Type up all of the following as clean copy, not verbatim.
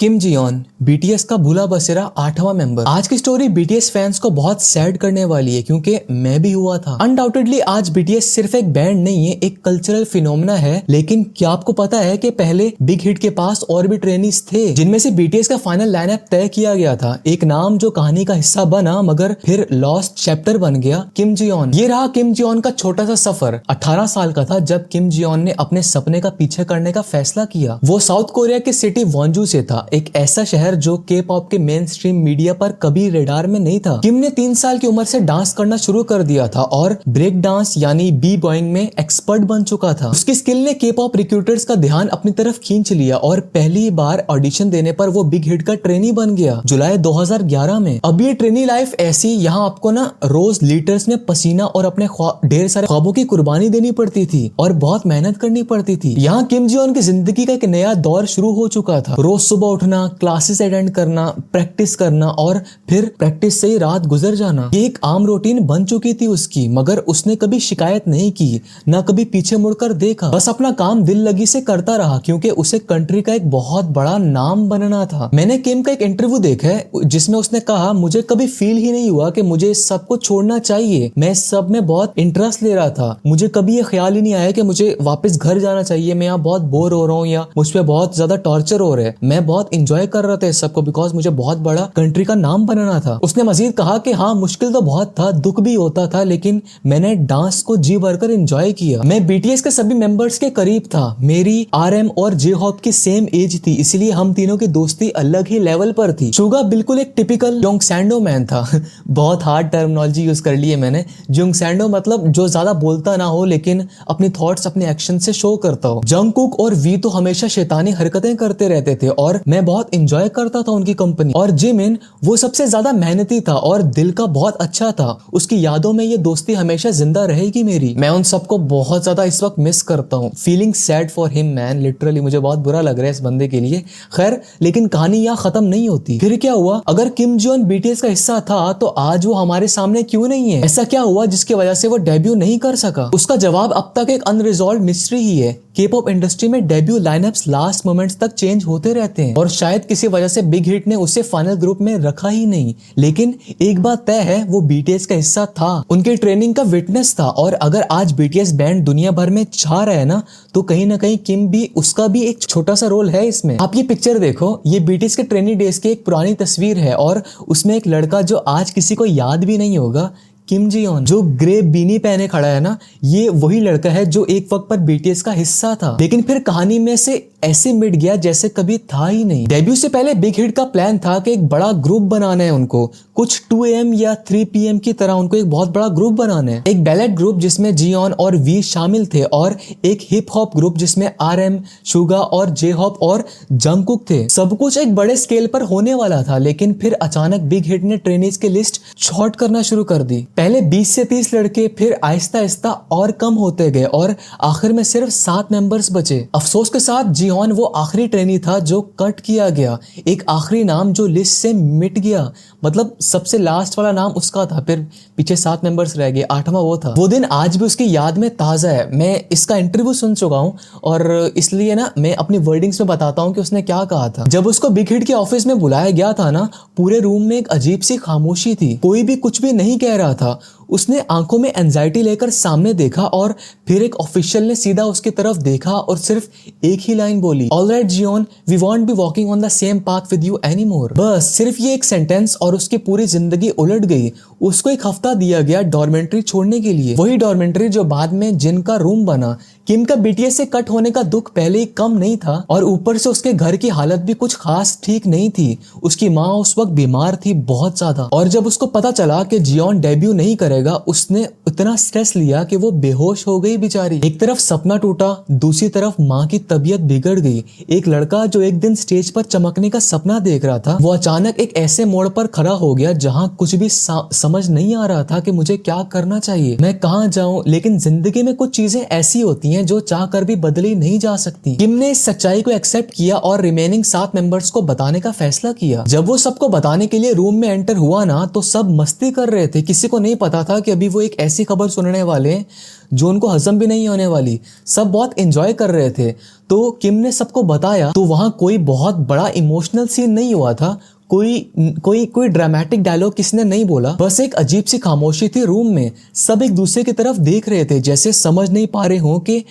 किम Xeon BTS का भूला बसेरा 8वां मेंबर। आज की स्टोरी बीटीएस फैंस को बहुत सैड करने वाली है क्योंकि मैं भी हुआ था। अनडाउटेडली आज बीटीएस सिर्फ एक बैंड नहीं है, एक कल्चरल फिनोमेना है। लेकिन क्या आपको पता है कि पहले बिग हिट के पास और भी ट्रेनीज थे जिनमें से बीटीएस का फाइनल लाइनअप तय किया गया था। एक नाम जो कहानी का हिस्सा बना मगर फिर लॉस्ट चैप्टर बन गया, किम जियोन। ये रहा किम जियोन का छोटा सा सफर। 18 साल का था जब किम जियोन ने अपने सपने का पीछे करने का फैसला किया। वो साउथ कोरिया की सिटी वॉन्जू से था, एक ऐसा शहर जो के पॉप के मेन स्ट्रीम मीडिया पर कभी रेडार में नहीं था। किम ने 3 साल की उम्र से डांस करना शुरू कर दिया था और ब्रेक डांस यानी बी बॉइंग में एक्सपर्ट बन चुका था। उसकी स्किल ने के पॉप रिक्रूटर्स का ध्यान अपनी तरफ खींच लिया और पहली बार ऑडिशन देने पर वो बिग हिट का ट्रेनी बन गया जुलाई 2011 में। अब ये ट्रेनी लाइफ ऐसी, यहाँ आपको ना रोज लीटर्स में पसीना और अपने ढेर सारे ख्वाबों की कुर्बानी देनी पड़ती थी और बहुत मेहनत करनी पड़ती थी। यहाँ किम जियोन की जिंदगी का एक नया दौर शुरू हो चुका था। रोज सुबह उठना, क्लासेस अटेंड करना, प्रैक्टिस करना और फिर प्रैक्टिस से ही रात गुजर जाना, ये एक आम रूटीन बन चुकी थी उसकी। मगर उसने कभी शिकायत नहीं की, ना कभी पीछे मुड़कर देखा, बस अपना काम दिल लगी से करता रहा क्योंकि उसे कंट्री का एक बहुत बड़ा नाम बनना था। मैंने किम का एक इंटरव्यू देखा है जिसमें उसने कहा, मुझे कभी फील ही नहीं हुआ कि मुझे इस सब को छोड़ना चाहिए। मैं इस सब में बहुत इंटरेस्ट ले रहा था। मुझे कभी ये ख्याल ही नहीं आया कि मुझे वापस घर जाना चाहिए, मैं यहाँ बहुत बोर हो रहा हूँ या मुझ पे बहुत ज्यादा टॉर्चर हो रहा है। मैं बहुत इंजॉय कर रहा था इस सबको बिकॉज मुझे बहुत बड़ा कंट्री का नाम बनना था। उसने मजीद कहा कि हाँ, मुश्किल तो बहुत था, दुख भी होता था, लेकिन मैंने डांस को जी भरकर एंजॉय किया। मैं बीटीएस के सभी मेंबर्स के करीब था। मेरी आरएम और जे हॉप की सेम एज थी, इसलिए हम तीनों की दोस्ती अलग ही लेवल पर थी। शुगा बिल्कुल एक टिपिकल जोंगसैंडो मैन था। बहुत हार्ड टर्मिनोलॉजी यूज कर ली है मैंने। जोंगसैंडो मतलब जो ज्यादा बोलता ना हो लेकिन अपनी थॉट्स अपने एक्शन से शो करता हो। जंगकुक और वी तो हमेशा शैतानी हरकतें करते रहते थे और मैं बहुत इंजॉय करता था उनकी कंपनी। और जिमिन वो सबसे ज्यादा मेहनती था और दिल का बहुत अच्छा था। उसकी यादों में ये दोस्ती हमेशा जिंदा रहेगी मेरी। मैं उन सबको बहुत ज्यादा इस वक्त मिस करता हूँ। Feeling sad for him man, literally मुझे बहुत बुरा लग रहा है इस बंदे के लिए। खैर, लेकिन कहानी यहाँ खत्म नहीं होती। फिर क्या हुआ? अगर किम जियोन बीटीएस का हिस्सा था तो आज वो हमारे सामने क्यों नहीं है? ऐसा क्या हुआ जिसकी वजह से वो डेब्यू नहीं कर सका? उसका जवाब अब तक एक अनरिजॉल्व मिस्ट्री ही है। के-पॉप इंडस्ट्री में डेब्यू लाइनअप्स लास्ट मोमेंट्स तक चेंज होते रहते हैं और शायद किसी वजह से बिग हिट ने उसे फाइनल ग्रुप में रखा ही नहीं। लेकिन एक बात तय है, वो बीटीएस का हिस्सा था, उनके ट्रेनिंग का विटनेस था। और अगर आज बीटीएस बैंड दुनिया भर में छा रहा है ना, तो कहीं ना कहीं किम भी, उसका भी एक छोटा सा रोल है इसमें। आप ये पिक्चर देखो, ये बीटीएस के ट्रेनिंग डेज की एक पुरानी तस्वीर है और उसमें एक लड़का जो आज किसी को याद भी नहीं होगा, किम जियोन, जो ग्रे बीनी पहने खड़ा है ना, ये वही लड़का है जो एक वक्त पर बीटीएस का हिस्सा था लेकिन फिर कहानी में से ऐसे मिट गया जैसे कभी था ही नहीं। डेब्यू से पहले बिग हिट का प्लान था कि एक बड़ा ग्रुप बनाना है उनको, कुछ 2 AM या 3 PM की तरह उनको एक बहुत बड़ा ग्रुप बनाना है। एक बैलेट ग्रुप जिसमें जियोन और वी शामिल थे और एक हिप हॉप ग्रुप जिसमें आरएम, शुगा और जे हॉप और जंगकुक थे। सब कुछ एक बड़े स्केल पर होने वाला था लेकिन फिर अचानक बिग हिट ने ट्रेनीज की लिस्ट शॉर्ट करना शुरू कर दी। पहले 20 से 30 लड़के, फिर आहिस्ता आहिस्ता और कम होते गए और आखिर में सिर्फ 7 मेंबर्स बचे। अफसोस के साथ जियोन वो आखिरी ट्रेनी था जो कट किया गया, एक आखिरी नाम जो लिस्ट से मिट गया। मतलब सबसे लास्ट वाला नाम उसका था, फिर पीछे 7 मेंबर्स रह गए, 8वां वो था। वो दिन आज भी उसकी याद में ताजा है। मैं इसका इंटरव्यू सुन चुका हूँ और इसलिए ना मैं अपनी वर्डिंग्स में बताता हूँ कि उसने क्या कहा था। जब उसको बिग हिट के ऑफिस में बुलाया गया था ना, पूरे रूम में एक अजीब सी खामोशी थी, कोई भी कुछ भी नहीं कह रहा था। उसने आंखों में एंजाइटी लेकर सामने देखा और फिर एक ऑफिशियल ने सीधा उसकी तरफ देखा और सिर्फ एक ही लाइन बोली, alright Jeon, we won't be walking on the same path with you any more. बस सिर्फ ये एक सेंटेंस और उसकी पूरी जिंदगी उलट गई। उसको एक हफ्ता दिया गया डॉर्मेंट्री छोड़ने के लिए, वही डॉर्मेंट्री जो बाद में जिन का रूम बना। किम का बीटीएस से कट होने का दुख पहले ही कम नहीं था और ऊपर से उसके घर की हालत भी कुछ खास ठीक नहीं थी। उसकी माँ उस वक्त बीमार थी बहुत ज्यादा और जब उसको पता चला कि जियोन डेब्यू नहीं करेगा, उसने इतना स्ट्रेस लिया कि वो बेहोश हो गई बेचारी। एक तरफ सपना टूटा, दूसरी तरफ माँ की तबीयत बिगड़ गई। एक लड़का जो एक दिन स्टेज पर चमकने का सपना देख रहा था, वो अचानक एक ऐसे मोड़ पर खड़ा हो गया जहाँ कुछ भी समझ नहीं आ रहा था कि मुझे क्या करना चाहिए, मैं कहाँ जाऊँ। लेकिन जिंदगी में कुछ चीजें ऐसी होती हैं जो चाहकर भी बदली नहीं जा सकती। किम ने इस सच्चाई को एक्सेप्ट किया और रिमेनिंग 7 मेंबर्स को बताने का फैसला किया। जब वो सबको बताने के लिए रूम में एंटर हुआ ना, तो सब मस्ती कर रहे थे, किसी को नहीं पता था कि अभी वो एक ऐसी खबर सुनने वाले हैं जो उनको हजम भी नहीं होने वाली। सब बहुत एंजॉय कर रहे थे। तो किम ने सबको बताया तो वहां कोई बहुत बड़ा इमोशनल सीन नहीं हुआ था, कोई ड्रामेटिक डायलॉग किसने नहीं बोला, बस एक अजीब सी खामोशी थी रूम में। सब एक दूसरे की तरफ देख रहे थे, जैसे समझ नहीं पा रहे हो कि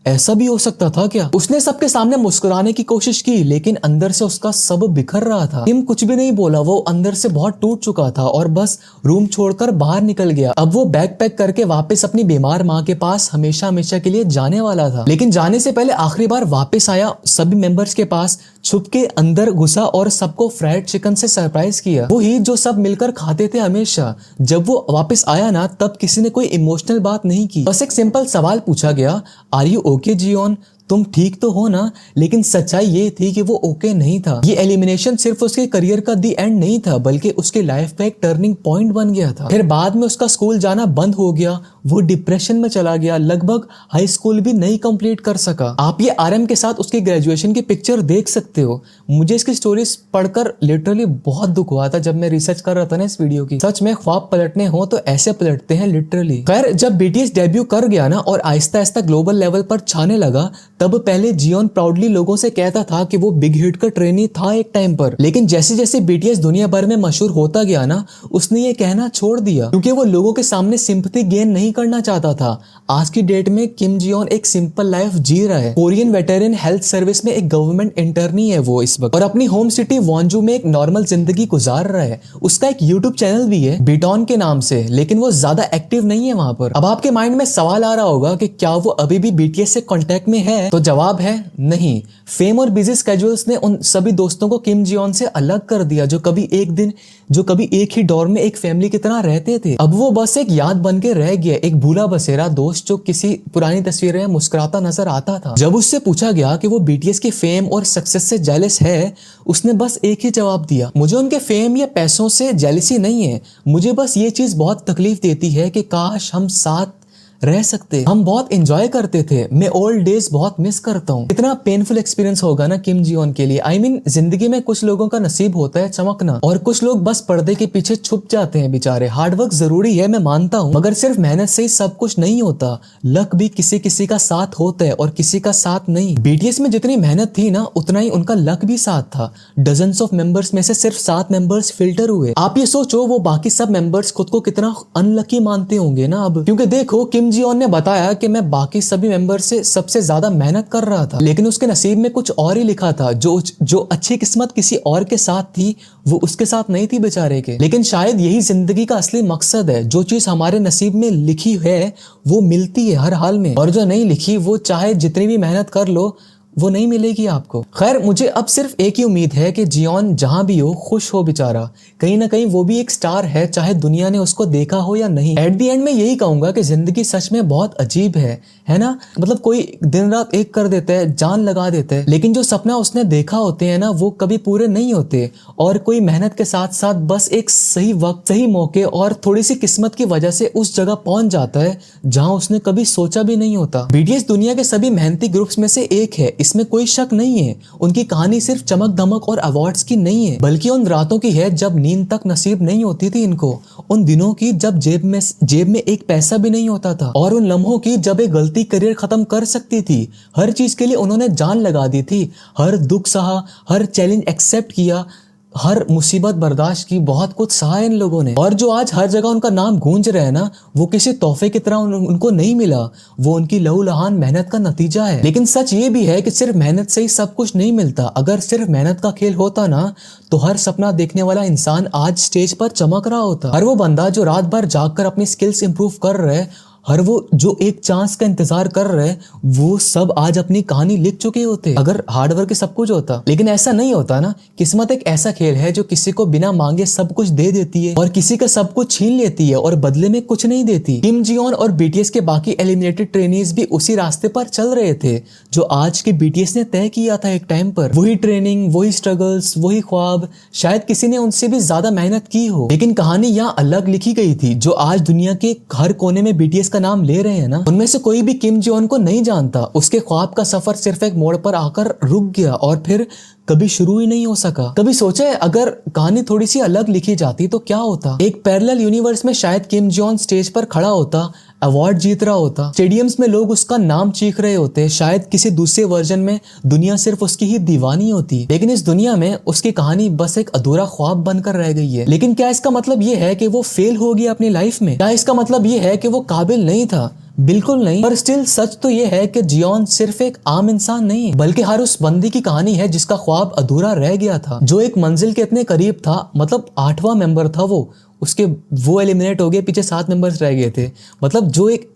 ऐसा भी हो सकता था क्या। उसने सबके सामने मुस्कुराने की कोशिश की, लेकिन अंदर से उसका सब बिखर रहा था। किम कुछ भी नहीं बोला, वो अंदर से बहुत टूट चुका था और बस रूम छोड़कर बाहर निकल गया। अब वो बैग पैक करके वापस अपनी बीमार माँ के पास हमेशा हमेशा के लिए जाने वाला था। लेकिन जाने से पहले आखिरी बार वापस आया, सभी मेंबर्स के पास छुप के अंदर घुसा और सबको फ्राइड चिकन से सरप्राइज किया, वो ही जो सब मिलकर खाते थे हमेशा। जब वो वापस आया ना, तब किसी ने कोई इमोशनल बात नहीं की, बस एक सिंपल सवाल पूछा गया, आर यू ओके जियोन, तुम ठीक तो हो ना। लेकिन सच्चाई ये थी कि वो ओके नहीं था। ये एलिमिनेशन सिर्फ उसके करियर का दी एंड नहीं था, बल्कि उसके लाइफ का एक टर्निंग पॉइंट बन गया था। फिर बाद में उसका स्कूल जाना बंद हो गया, वो डिप्रेशन में चला गया, लगभग हाई स्कूल भी नहीं कंप्लीट कर सका। आप ये आरएम के साथ उसकी ग्रेजुएशन की पिक्चर देख सकते हो। मुझे इसकी स्टोरीज पढ़कर लिटरली बहुत दुख हुआ था जब मैं रिसर्च कर रहा था ना इस वीडियो की। सच में ख्वाब पलटने हो तो ऐसे पलटते हैं लिटरली। खैर, जब बीटीएस डेब्यू कर गया ना और आहिस्ता आहिस्ता ग्लोबल लेवल पर छाने लगा, तब पहले जियोन प्राउडली लोगों से कहता था कि वो बिग हिट का ट्रेनी था एक टाइम पर। लेकिन जैसे जैसे बीटीएस दुनिया भर में मशहूर होता गया ना, उसने ये कहना छोड़ दिया, क्योंकि वो लोगों के सामने सिंपैथी गेन नहीं करना चाहता था। आज की डेट में किम जियोन एक सिंपल लाइफ जी रहा है। कोरियन वेटरन हेल्थ सर्विस में एक गवर्नमेंट इंटर्नी है वो इस वक्त, और अपनी होम सिटी वॉन्जू में एक नॉर्मल जिंदगी गुजार रहा है। उसका एक यूट्यूब चैनल भी है बीटॉन के नाम से, लेकिन वो ज्यादा एक्टिव नहीं है वहां पर। अब आपके माइंड में सवाल आ रहा होगा कि क्या वो अभी भी बीटीएस से कांटेक्ट में है, तो जवाब है नहीं। फेम और बिजी स्केड्यूल्स ने उन सभी दोस्तों को किम जियोन से अलग कर दिया जो कभी एक ही डोर में एक फैमिली की तरह रहते थे। अब वो बस एक याद बन के रह गया, एक भूला बसेरा दोस्त जो किसी पुरानी तस्वीर में मुस्कुराता नजर आता था। जब उससे पूछा गया कि वो बीटीएस के फेम और सक्सेस से जेलस है, उसने बस एक ही जवाब दिया, मुझे उनके फेम या पैसों से जेलसी नहीं है, मुझे बस ये चीज बहुत तकलीफ देती है कि काश हम साथ रह सकते, हम बहुत एंजॉय करते थे, मैं ओल्ड डेज बहुत मिस करता हूँ। इतना पेनफुल एक्सपीरियंस होगा ना किम जियोन के लिए। I mean, जिंदगी में कुछ लोगों का नसीब होता है चमकना, और कुछ लोग बस पर्दे के पीछे छुप जाते हैं बेचारे। हार्डवर्क जरूरी है, मैं मानता हूँ, मगर सिर्फ मेहनत से ही सब कुछ नहीं होता। लक भी किसी किसी का साथ होता है और किसी का साथ नहीं। बीटीएस में जितनी मेहनत थी ना, उतना ही उनका लक भी साथ था। डजन्स ऑफ मेंबर्स में से सिर्फ 7 मेंबर्स फिल्टर हुए। आप ये सोचो, वो बाकी सब मेंबर्स खुद को कितना अनलकी मानते होंगे ना अब, क्योंकि देखो किम जियोन ने बताया कि मैं बाकी सभी मेंबर से सबसे ज्यादा मेहनत कर रहा था, लेकिन उसके नसीब में कुछ और ही लिखा था। जो अच्छी किस्मत किसी और के साथ थी, वो उसके साथ नहीं थी बेचारे के। लेकिन शायद यही जिंदगी का असली मकसद है, जो चीज हमारे नसीब में लिखी है वो मिलती है हर हाल में, और जो नहीं लिखी वो चाहे जितनी भी मेहनत कर लो वो नहीं मिलेगी आपको। खैर, मुझे अब सिर्फ एक ही उम्मीद है कि जियोन जहां भी हो खुश हो बेचारा। कहीं ना कहीं वो भी एक स्टार है, चाहे दुनिया ने उसको देखा हो या नहीं। एट दी एंड में यही कहूंगा कि जिंदगी सच में बहुत अजीब है ना। मतलब कोई दिन रात एक कर देता है, जान लगा देता है, लेकिन जो सपना उसने देखा होते हैं ना, वो कभी पूरे नहीं होते। और कोई मेहनत के साथ साथ बस एक सही वक्त, सही मौके और थोड़ी सी किस्मत की वजह से उस जगह पहुंच जाता है जहां उसने कभी सोचा भी नहीं होता। बीटीएस दुनिया के सभी मेहनती ग्रुप्स में से एक है, इसमें कोई शक नहीं है। उनकी कहानी सिर्फ चमक धमक और अवार्ड्स की नहीं है, बल्कि उन रातों की है जब नींद तक नसीब नहीं होती थी इनको, उन दिनों की जब जेब में एक पैसा भी नहीं होता था, और उन लम्हों की जब एक गलती करियर खत्म कर सकती थी। हर चीज के लिए उन्होंने जान लगा दी थी, हर दुख सहा, हर चैलेंज एक्सेप्ट किया, हर मुसीबत बर्दाश्त की, बहुत कुछ सहा इन लोगों ने। और जो आज हर जगह उनका नाम गूंज रहा है ना, वो किसी तोहफे की तरह उनको नहीं मिला, वो उनकी लहूलुहान मेहनत का नतीजा है। लेकिन सच ये भी है कि सिर्फ मेहनत से ही सब कुछ नहीं मिलता। अगर सिर्फ मेहनत का खेल होता ना, तो हर सपना देखने वाला इंसान आज स्टेज पर चमक रहा होता। हर वो बंदा जो रात भर जागकर अपनी स्किल्स इंप्रूव कर रहा है, हर वो जो एक चांस का इंतजार कर रहे हैं, वो सब आज अपनी कहानी लिख चुके होते अगर हार्डवर्क के सब कुछ होता। लेकिन ऐसा नहीं होता ना। किस्मत एक ऐसा खेल है जो किसी को बिना मांगे सब कुछ दे देती है और किसी का सब कुछ छीन लेती है और बदले में कुछ नहीं देती। किम जियोन और बीटीएस के बाकी एलिमिनेटेड ट्रेनीज भी उसी रास्ते पर चल रहे थे जो आज के बीटीएस ने तय किया था एक टाइम पर। वही ट्रेनिंग, वही स्ट्रगल्स, वही ख्वाब, शायद किसी ने उनसे भी ज्यादा मेहनत की हो, लेकिन कहानी यहाँ अलग लिखी गई थी जो आज दुनिया के हर कोने में बीटीएस का नाम ले रहे हैं ना, उनमें से कोई भी किम जोन को नहीं जानता। उसके ख्वाब का सफर सिर्फ एक मोड़ पर आकर रुक गया और फिर कभी शुरू ही नहीं हो सका। कभी सोचा है अगर कहानी थोड़ी सी अलग लिखी जाती तो क्या होता? एक पैरेलल यूनिवर्स में शायद किम जोन स्टेज पर खड़ा होता, अवार्ड जीत रहा होता, स्टेडियम्स में लोग उसका नाम चीख रहे होते। शायद किसी दूसरे वर्जन में दुनिया सिर्फ उसकी ही दीवानी होती, लेकिन इस दुनिया में उसकी कहानी बस एक अधूरा ख्वाब बनकर रह गई है। लेकिन क्या इसका मतलब ये है कि वो फेल हो गया अपनी लाइफ में? क्या इसका मतलब ये है कि वो काबिल नहीं था? बिल्कुल नहीं। पर स्टिल सच तो ये है कि जियोन सिर्फ एक आम इंसान नहीं है, बल्कि हर उस बंदी की कहानी है जिसका ख्वाब अधूरा रह गया था, जो एक मंजिल के इतने करीब था। मतलब 8वां मेंबर था वो एलिमिनेट हो गए, पीछे 7 मेंबर्स रह गए थे। मतलब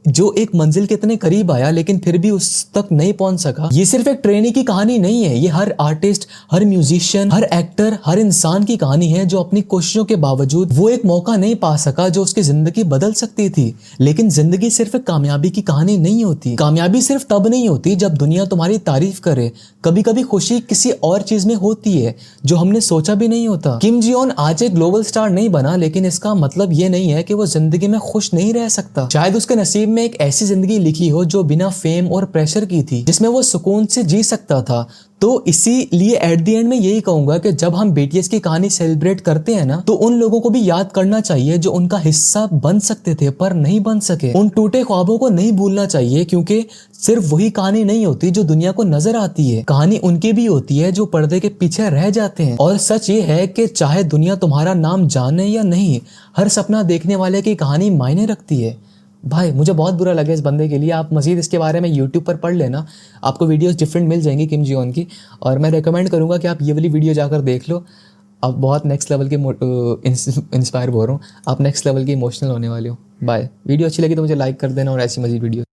जो एक मंजिल के इतने करीब आया लेकिन फिर भी उस तक नहीं पहुंच सका। ये सिर्फ एक ट्रेनी की कहानी नहीं है, ये हर आर्टिस्ट, हर म्यूजिशियन, हर एक्टर, हर इंसान की कहानी है जो अपनी कोशिशों के बावजूद वो एक मौका नहीं पा सका जो उसकी जिंदगी बदल सकती थी। लेकिन जिंदगी सिर्फ एक कामयाबी की कहानी नहीं होती। कामयाबी सिर्फ तब नहीं होती जब दुनिया तुम्हारी तारीफ करे। कभी कभी खुशी किसी और चीज में होती है जो हमने सोचा भी नहीं होता। किम जियोन आज एक ग्लोबल स्टार नहीं बना, लेकिन इसका मतलब ये नहीं है कि वो जिंदगी में खुश नहीं रह सकता। शायद उसके नसीब में एक ऐसी जिंदगी लिखी हो जो बिना फेम और प्रेशर की थी, जिसमें वो सुकून से जी सकता था। तो इसीलिए एट द एंड में यही कहूंगा कि जब हम बीटीएस की कहानी सेलिब्रेट करते हैं ना, तो उन लोगों को भी याद करना चाहिए जो उनका हिस्सा बन सकते थे पर नहीं बन सके। उन टूटे ख्वाबों को नहीं भूलना चाहिए, क्योंकि सिर्फ वही कहानी नहीं होती जो दुनिया को नजर आती है। कहानी उनकी भी होती है जो पर्दे के पीछे रह जाते हैं। और सच ये है कि चाहे दुनिया तुम्हारा नाम जाने या नहीं, हर सपना देखने वाले की कहानी मायने रखती है। भाई मुझे बहुत बुरा लगा इस बंदे के लिए। आप मजीद इसके बारे में यूट्यूब पर पढ़ लेना, आपको वीडियोस डिफरेंट मिल जाएंगी किम जियोन की। और मैं रेकमेंड करूंगा कि आप ये वाली वीडियो जाकर देख लो। अब बहुत नेक्स्ट लेवल के इंस्पायर हो रहा हूँ, आप नेक्स्ट लेवल के इमोशनल होने वाले हो। बाय। वीडियो अच्छी लगी तो मुझे लाइक कर देना और ऐसी मजीद वीडियो